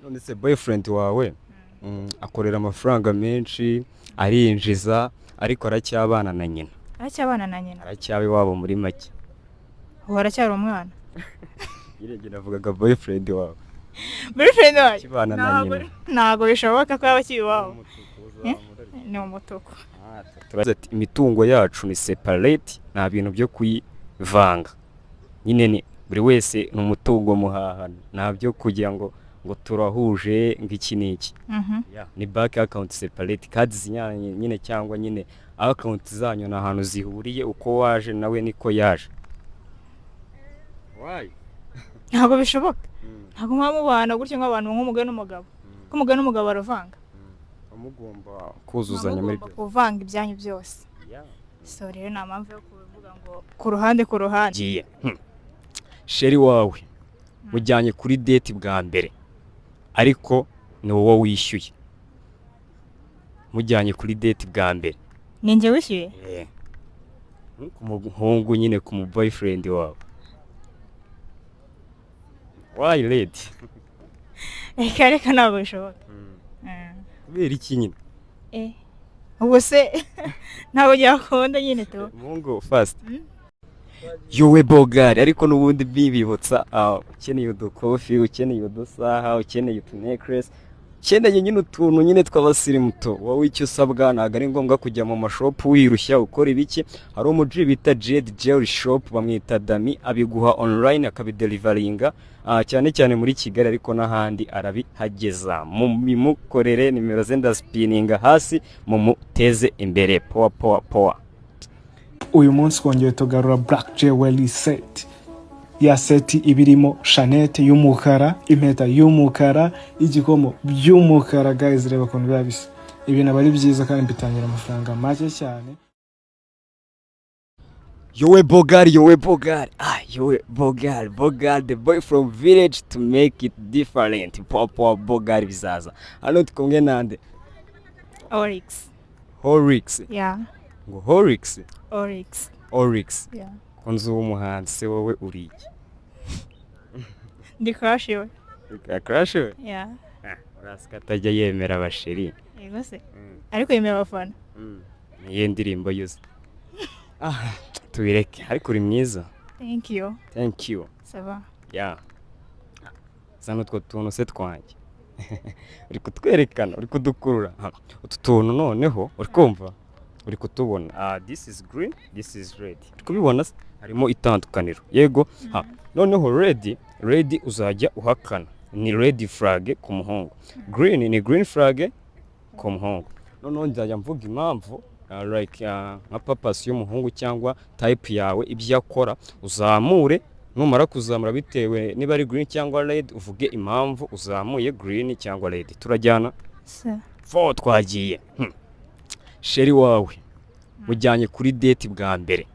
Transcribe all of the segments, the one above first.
none se boyfriend wawe akorera amafaranga menshi arinjiza ariko aracyabana na nyina aracyabana na nyina aracyaba iwabo muri make ubu aracyari umwana yirenge navugaga boyfriend wawe boyfriend wawe kibana na nyina ntago bishoboka ko yaba akiri iwabo ni umutuku turaza ati imitungo yacu ni separate nta bintu byo kuyivanga nyine ni buri wese ni umutungo muhahana nta byo kugira ngo turahuje ng'iki n'iki ni bank account separate kandi zinyanye nyine cyangwa nyine account zanyu na ahantu zihuriye uko waje nawe niko yaje why ntago bishoboka ntago mwamubana gutyo nk'abantu nk'umugore n'umugabo ko umugore n'umugabo baravanga mugomba kuzuzanya muri kuvanga ibyanyu byose so rero nta mpamvu yo kuvuga ngo ku ruhande giye sheri wawe mujyanye kuri date bwa mbere ariko ni wowe wishyuye mujyanye kuri date bwa mbere ni njye wishyuye ku muhungu nyine ku mu boyfriend wawe why lady reka ntabwo bishoboka kubera iki nyine ubwo se ntabwo byakunda nyine tu mungu fast yowe bogari ariko n'ubundi bibibutsa ukeneye udukofi ukeneye udusaha ukeneye utunecklace ukeneye nyine utuntu nyine tw'abasirimuto wowe icyo usabwa ntabwo ari ngombwa kujya mu mashopu wirushya ukora ibiki hari umuji bita Jade Jewelry Shop bamwita Dami abiguha online akabidelivaringa cyane cyane muri Kigali ariko n'ahandi arabihageza mukorere nimero ze ndaspininga hasi mumuteze imbere power uyu munsi twongeye tugarura Black Jewelry set ya seti ibirimo shanete y'umukara impeta y'umukara igikomo by'umukara guys reba ukuntu biba bisa ibintu aba ari byiza kandi bitangira amafaranga make cyane yowe bogari the boy from village to make it different power bogari bizaza hano tukumwe nande Horix yeah ngo Horix yeah konzi w'umuhanzi se wowe uri iki ndi crush yo crush yeah urasika atajya yemera abasheri yego se ariko yemera abafana niyo ndirimbo yuze tubireke ariko uri mwiza thank you sava yeah zano utwo tuntu se twanjye uri kutwerekana uri kudukurura utu tuntu noneho uri kumva uri kutubona this is green this is red kubibona harimo itandukaniro yego noneho red uzajya uhakana ni red flag ku muhungu green ni green flag ku muhungu noneho nzajya mvuga impamvu like nka purpose y'umuhungu cyangwa type yawe ibyo akora uzamure numara kuzamura bitewe niba ari green cyangwa red uvuge impamvu uzamuye green cyangwa red turajyana fo twagiye sheri wawe mujyanye kuri date bwa mbere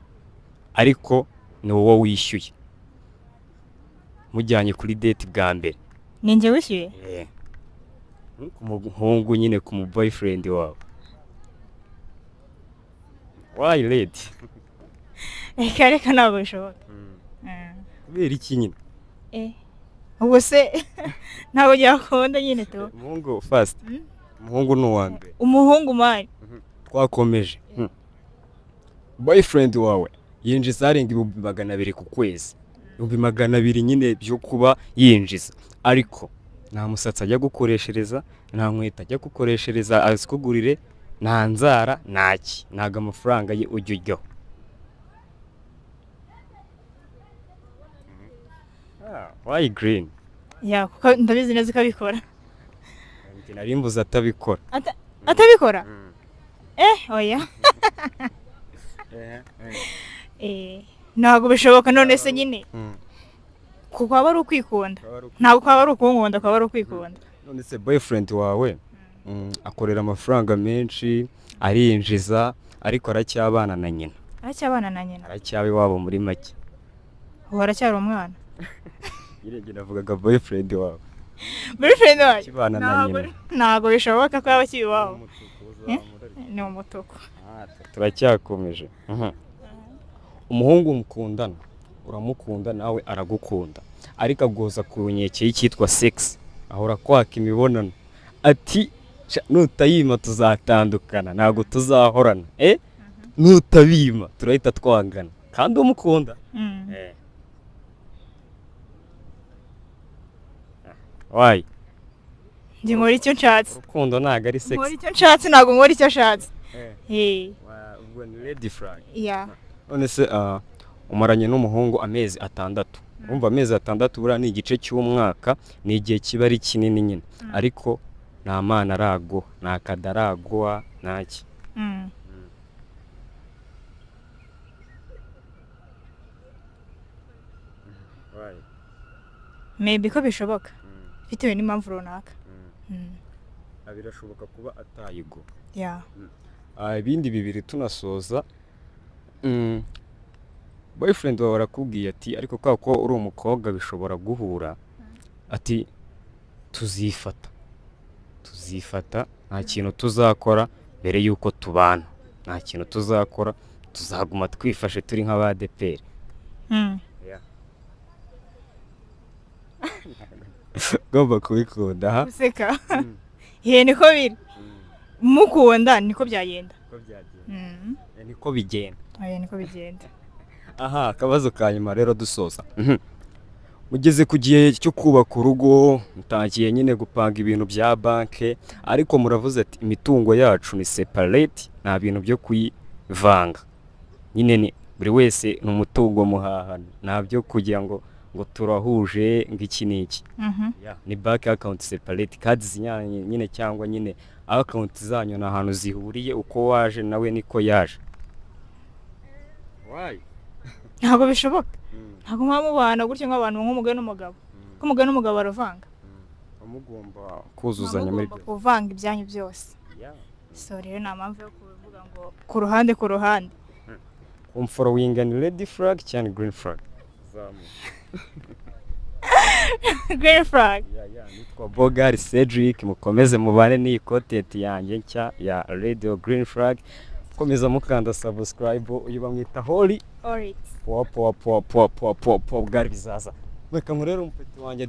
ariko ni wowe wishyuye mujyanye kuri date bwa mbere ni njye wishyuye ku muhungu nyine ku mu boyfriend wawe why lady reka ntabwo bishoboka kubera iki nyine ubwo se ntabwo byakunda nyine tu umuhungu fast umuhungu ni uwa mbere umuhungu mari twakomeje boyfriend wawe yinjiza arenga 200 ku kwezi 200 nyine byo kuba yinjiza ariko nta musatsi ajya gukoreshereza nta nkweto ajya gukoreshereza azikugurire nta nzara naki ntago amafaranga ye ujya ujyaho why green kuko ndabizi neza ko abikora narimbuza atabikora atabikora oya ntabwo bishoboka none se nyine kuko aba ari ukwikunda ntabwo kwaba ari ukunkunda kwaba ari ukwikunda none se boyfriend wawe akorera amafaranga menshi arinjiza ariko aracyabana na nyina aracyaba iwabo muri make ubu aracyari umwana yirenge navugaga boyfriend wawe kibana na nyina ntabwo bishoboka ko yaba akiri iwabo ni umutuku turacyakomeje umuhungu mukundana uramukunda nawe aragukunda ariko agoza ku nkeke y'icyitwa sex ahora kwaka imibonano ati nutayima tuzatandukana ntabwo tuzahorana nutabima turahita twangana kandi umukunda wayi njye nkora icyo nshatse urukundo ntabwo ari sex nkora icyo nshatse ntabwo nkora icyo ashatse ubwo ni red flag yeah none se umaranye n'umuhungu amezi 6 urumva amezi 6 buriya ni igice cy'umwaka ni igihe kiba ari kinini nyine ariko nta mana arago nta kadaragwa ntaki maybe ko bishoboka bitewe n'impamvu runaka birashoboka kuba atayigo yeah ibindi bibiri tunasoza boyfriend wawe arakubwiye ati ariko ko uri umukobwa bishobora guhura ati tuzifata nta kintu tuzakora mbere yuko tubana nta kintu tuzakora tuzaguma twifashe turi nk'abadeperi gomba kubikunda ha useka niko biri mukunda niko byagenda niko bigenda niko bigenda aha akabazo ka nyuma rero dusoza mugeze ku gihe cyo kubaka urugo mutangiye nyine gupanga ibintu bya banke ariko muravuze ati imitungo yacu ni separate nta bintu byo kuyivanga nyine ni buri wese n'umutungo muhahana nta byo kugira ngo turahuje ngiki niki ni bank account separate cards nyine cyangwa nyine account zanyu na hantu zihuriye uko waje nawe niko yaje why ntabwo bishoboka ntabwo mwamubana gutyo nk'abantu nk'umugore n'umugabo ko umugore n'umugabo baravanga mugomba kuzuzanya muri byo kuvanga ibyanyu byose so rero nta mpamvu yo kuvuga ngo ku ruhande following and red flag cyangwa green flag green flag nitwa Bogar Cedric mukomeze mubane n'iyi content yanjye nshya ya radio green flag komeza mukanda subscribe uyu bamwita Holy alright po bwari bizaza reka nkurere umupeti wanjye